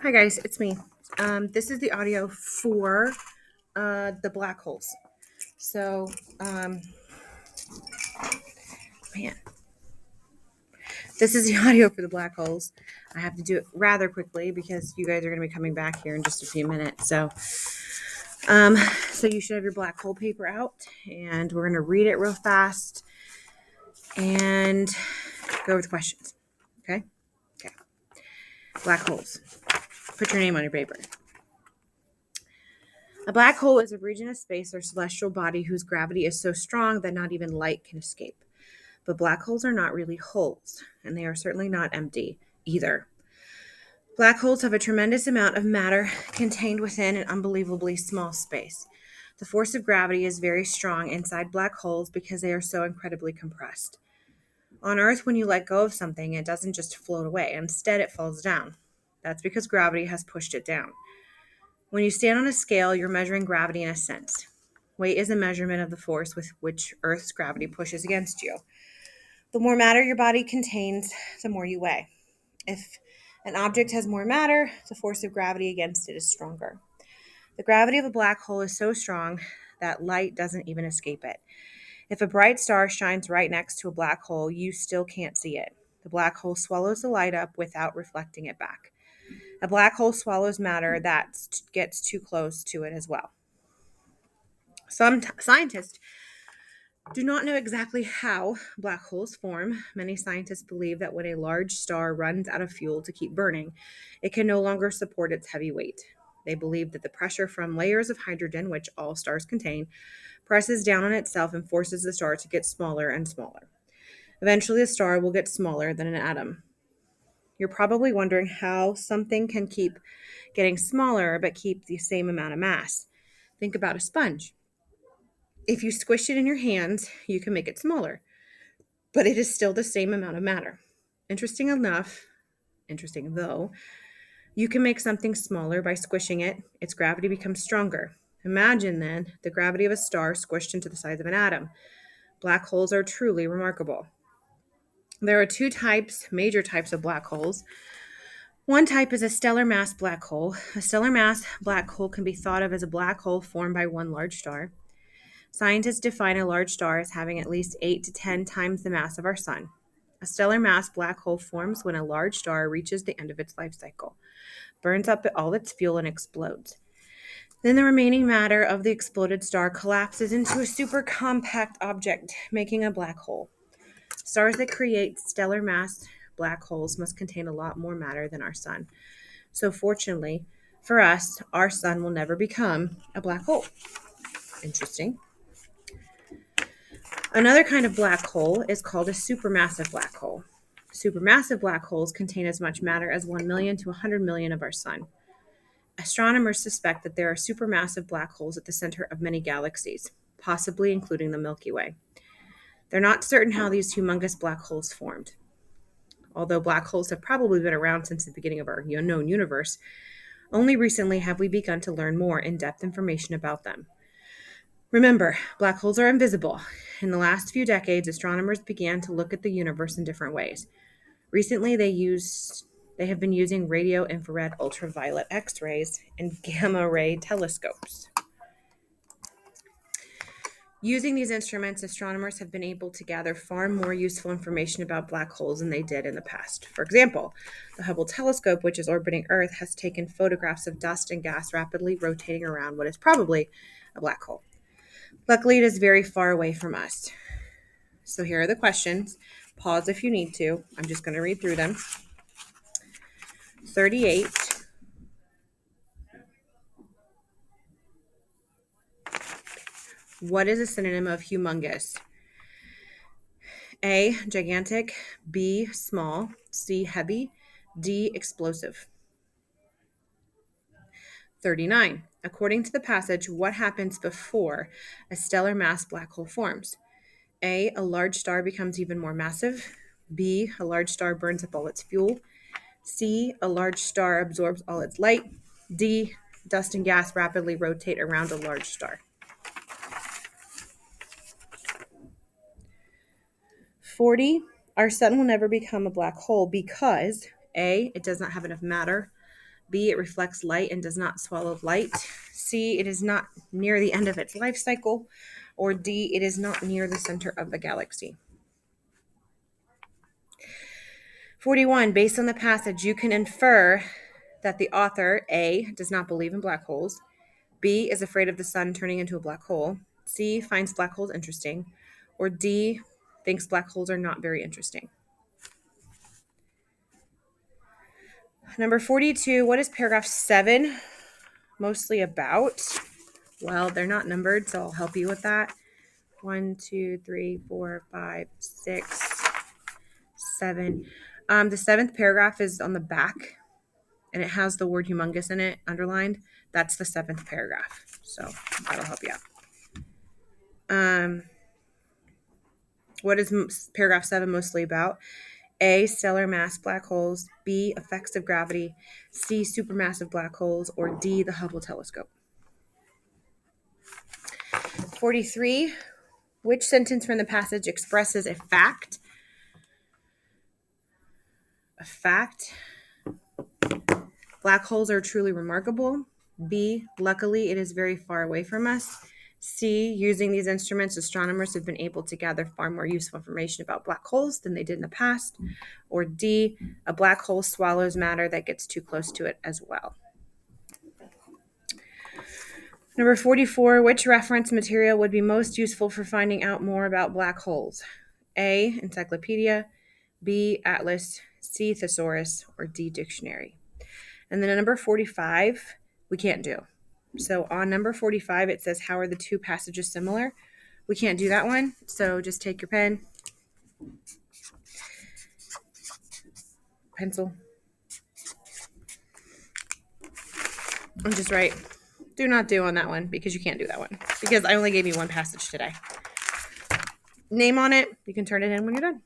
Hi guys, it's me. This is the audio for the black holes. So, um, man, this is the audio for the black holes. I have to do it rather quickly because you guys are going to be coming back here in just a few minutes. Um, so you should have your black hole paper out, and we're going to read it real fast and go over the questions. Okay. Black holes. Put your name on your paper. A black hole is a region of space or celestial body whose gravity is so strong that not even light can escape. But black holes are not really holes, and they are certainly not empty either. Black holes have a tremendous amount of matter contained within an unbelievably small space. The force of gravity is very strong inside black holes because they are so incredibly compressed. On Earth, when you let go of something, it doesn't just float away. Instead, it falls down. That's because gravity has pushed it down. When you stand on a scale, you're measuring gravity in a sense. Weight is a measurement of the force with which Earth's gravity pushes against you. The more matter your body contains, the more you weigh. If an object has more matter, the force of gravity against it is stronger. The gravity of a black hole is so strong that light doesn't even escape it. If a bright star shines right next to a black hole, you still can't see it. The black hole swallows the light up without reflecting it back. A black hole swallows matter that gets too close to it as well. Some scientists do not know exactly how black holes form. Many scientists believe that when a large star runs out of fuel to keep burning, it can no longer support its heavy weight. They believe that the pressure from layers of hydrogen, which all stars contain, presses down on itself and forces the star to get smaller and smaller. Eventually, the star will get smaller than an atom. You're probably wondering how something can keep getting smaller but keep the same amount of mass. Think about a sponge. If you squish it in your hands, you can make it smaller, but it is still the same amount of matter. Interesting though, you can make something smaller by squishing it. Its gravity becomes stronger. Imagine then the gravity of a star squished into the size of an atom. Black holes are truly remarkable. There are major types of black holes. One type is a stellar mass black hole. A stellar mass black hole can be thought of as a black hole formed by one large star. Scientists define a large star as having at least 8 to 10 times the mass of our sun. A stellar mass black hole forms when a large star reaches the end of its life cycle, burns up all its fuel, and explodes. Then the remaining matter of the exploded star collapses into a super compact object, making a black hole. Stars that create stellar mass black holes must contain a lot more matter than our sun. So fortunately for us, our sun will never become a black hole. Interesting. Another kind of black hole is called a supermassive black hole. Supermassive black holes contain as much matter as 1 million to 100 million of our sun. Astronomers suspect that there are supermassive black holes at the center of many galaxies, possibly including the Milky Way. They're not certain how these humongous black holes formed. Although black holes have probably been around since the beginning of our known universe, only recently have we begun to learn more in-depth information about them. Remember, black holes are invisible. In the last few decades, astronomers began to look at the universe in different ways. Recently, they have been using radio, infrared, ultraviolet X-rays, and gamma ray telescopes. Using these instruments, astronomers have been able to gather far more useful information about black holes than they did in the past. For example, the Hubble telescope, which is orbiting Earth, has taken photographs of dust and gas rapidly rotating around what is probably a black hole. Luckily, it is very far away from us. So here are the questions. Pause if you need to. I'm just going to read through them. 38. What is a synonym of humongous? A, gigantic, B, small, C, heavy, D, explosive. 39. According to the passage, what happens before a stellar mass black hole forms? A large star becomes even more massive. B, a large star burns up all its fuel. C, a large star absorbs all its light. D, dust and gas rapidly rotate around a large star. 40, our sun will never become a black hole because A, it does not have enough matter. B, it reflects light and does not swallow light. C, it is not near the end of its life cycle. Or D, it is not near the center of the galaxy. 41, based on the passage, you can infer that the author, A, does not believe in black holes, B, is afraid of the sun turning into a black hole, C, finds black holes interesting, or D, thinks black holes are not very interesting. Number 42, what is paragraph 7 mostly about? Well, they're not numbered, so I'll help you with that. 1, 2, 3, 4, 5, 6, 7. The 7th paragraph is on the back, and it has the word humongous in it, underlined. That's the 7th paragraph, so that'll help you out. What is paragraph 7 mostly about? A, stellar mass black holes, B, effects of gravity, C, supermassive black holes, or D, the Hubble telescope. 43, which sentence from the passage expresses a fact? A fact. Black holes are truly remarkable. B, luckily it is very far away from us. C, using these instruments, astronomers have been able to gather far more useful information about black holes than they did in the past. Or D, a black hole swallows matter that gets too close to it as well. Number 44, which reference material would be most useful for finding out more about black holes? A, encyclopedia, B, atlas, C, thesaurus, or D, dictionary. And then at number 45, we can't do. So on number 45, it says, how are the two passages similar? We can't do that one. So just take your pen, pencil, and just write, do not do on that one, because you can't do that one, because I only gave you one passage today. Name on it. You can turn it in when you're done.